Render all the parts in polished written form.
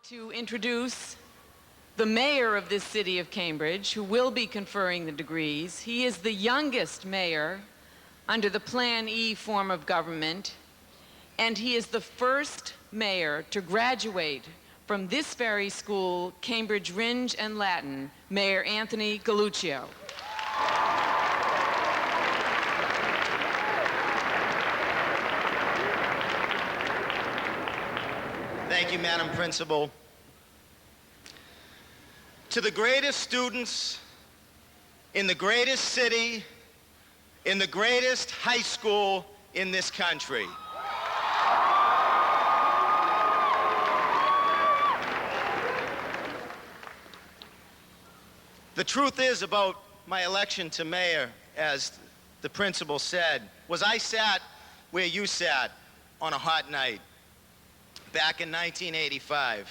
to introduce the mayor of this city of Cambridge, who will be conferring the degrees. He is the youngest mayor under the Plan E form of government, and he is the first mayor to graduate from this very school, Cambridge Rindge and Latin, Mayor Anthony Galluccio. Thank you, Madam Principal. To the greatest students in the greatest city, in the greatest high school in this country. The truth is about my election to mayor, as the principal said, was I sat where you sat on a hot night back in 1985.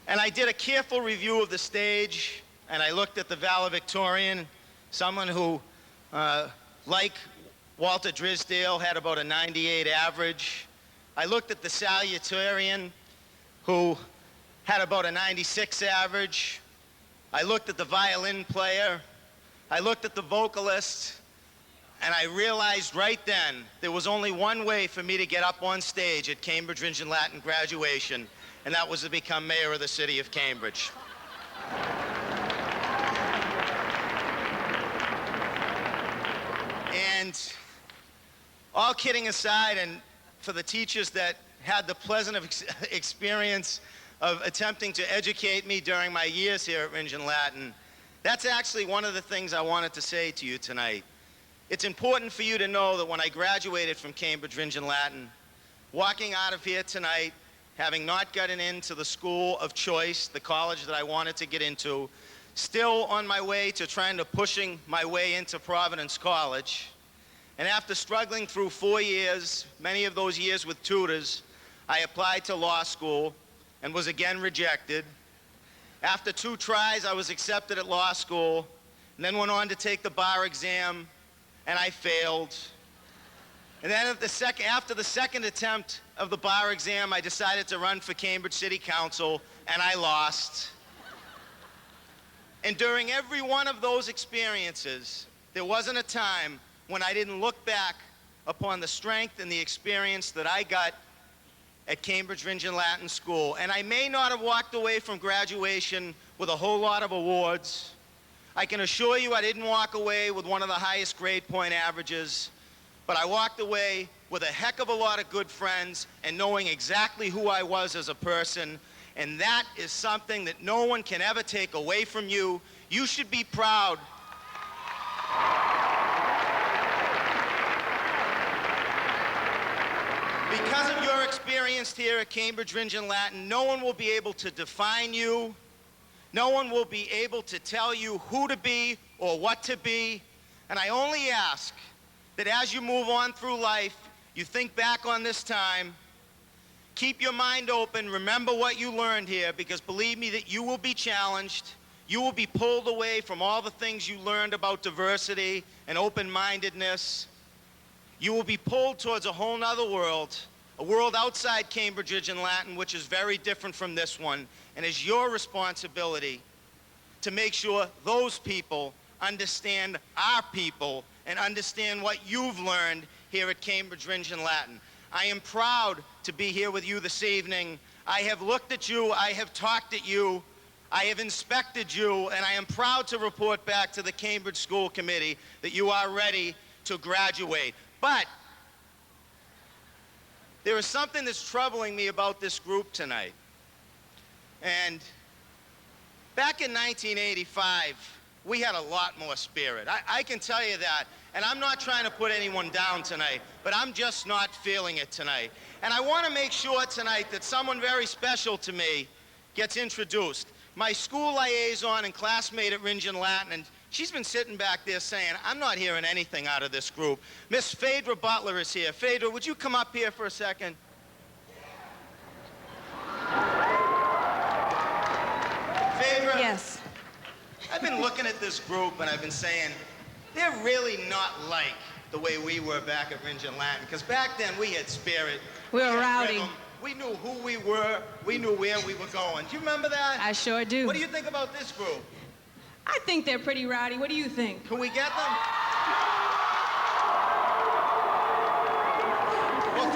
And I did a careful review of the stage, and I looked at the valedictorian, someone who, like Walter Drisdale, had about a 98 average. I looked at the salutatorian, who had about a 96 average. I looked at the violin player. I looked at the vocalist, and I realized right then there was only one way for me to get up on stage at Cambridge Rindge and Latin graduation, and that was to become mayor of the city of Cambridge. And all kidding aside, and for the teachers that had the pleasant experience of attempting to educate me during my years here at Rindge and Latin, that's actually one of the things I wanted to say to you tonight. It's important for you to know that when I graduated from Cambridge Rindge and Latin, walking out of here tonight, having not gotten into the school of choice, the college that I wanted to get into, still on my way to pushing my way into Providence College, and after struggling through 4 years, many of those years with tutors, I applied to law school and was again rejected. After 2 tries, I was accepted at law school, and then went on to take the bar exam, and I failed. And then after the second attempt of the bar exam, I decided to run for Cambridge City Council, and I lost. And during every one of those experiences, there wasn't a time when I didn't look back upon the strength and the experience that I got at Cambridge Rindge and Latin School. And I may not have walked away from graduation with a whole lot of awards. I can assure you I didn't walk away with one of the highest grade point averages, but I walked away with a heck of a lot of good friends and knowing exactly who I was as a person, and that is something that no one can ever take away from you. You should be proud. Because of your experience here at Cambridge Rindge and Latin, no one will be able to define you. No one will be able to tell you who to be or what to be. And I only ask that as you move on through life, you think back on this time, keep your mind open, remember what you learned here, because believe me that you will be challenged. You will be pulled away from all the things you learned about diversity and open-mindedness. You will be pulled towards a whole nother world, a world outside Cambridge Rindge and Latin, which is very different from this one, and it's your responsibility to make sure those people understand our people and understand what you've learned here at Cambridge Rindge and Latin. I am proud to be here with you this evening. I have looked at you, I have talked at you, I have inspected you, and I am proud to report back to the Cambridge School Committee that you are ready to graduate. But there is something that's troubling me about this group tonight. And back in 1985, we had a lot more spirit. I can tell you that. And I'm not trying to put anyone down tonight, but I'm just not feeling it tonight. And I want to make sure tonight that someone very special to me gets introduced. My school liaison and classmate at Rindge and Latin, and she's been sitting back there saying, I'm not hearing anything out of this group. Miss Phaedra Butler is here. Phaedra, would you come up here for a second? Phaedra? Yes. I've been looking at this group and I've been saying, they're really not like the way we were back at Rindge and Latin, because back then we had spirit. We were had rowdy. rhythm, We knew who we were. We knew where we were going. Do you remember that? I sure do. What do you think about this group? I think they're pretty rowdy. What do you think? Can we get them? Well,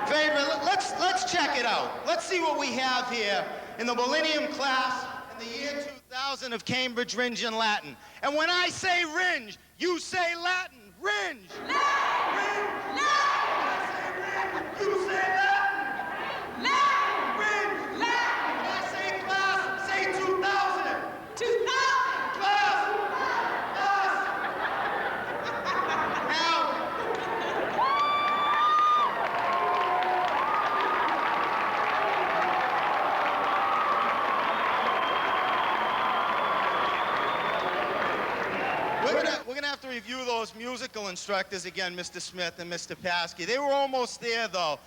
Favor, let's check it out. Let's see what we have here in the millennium class in the year 2000 of Cambridge, Rindge, and Latin. And when I say Rindge, you say Latin. Rindge. Latin! Rindge. Latin! When I say Rindge, you say Latin. Latin! Rindge. Latin! When I say class, say 2000. 2000! Class. Class. Now, we're gonna have to review those musical instructors again, Mr. Smith and Mr. Paskey. They were almost there, though.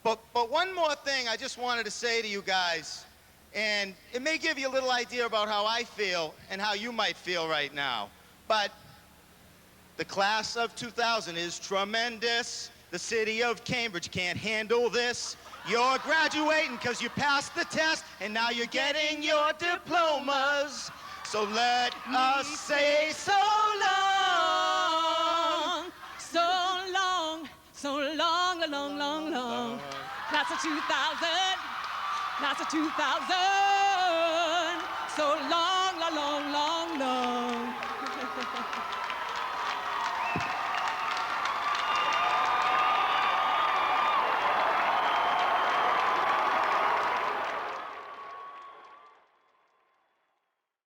But one more thing I just wanted to say to you guys, and it may give you a little idea about how I feel and how you might feel right now. But the class of 2000 is tremendous. The city of Cambridge can't handle this. You're graduating because you passed the test, and now you're getting your diplomas. So let us say so long. So long, so long, long, long, long. Class of 2000, class of 2000. So long.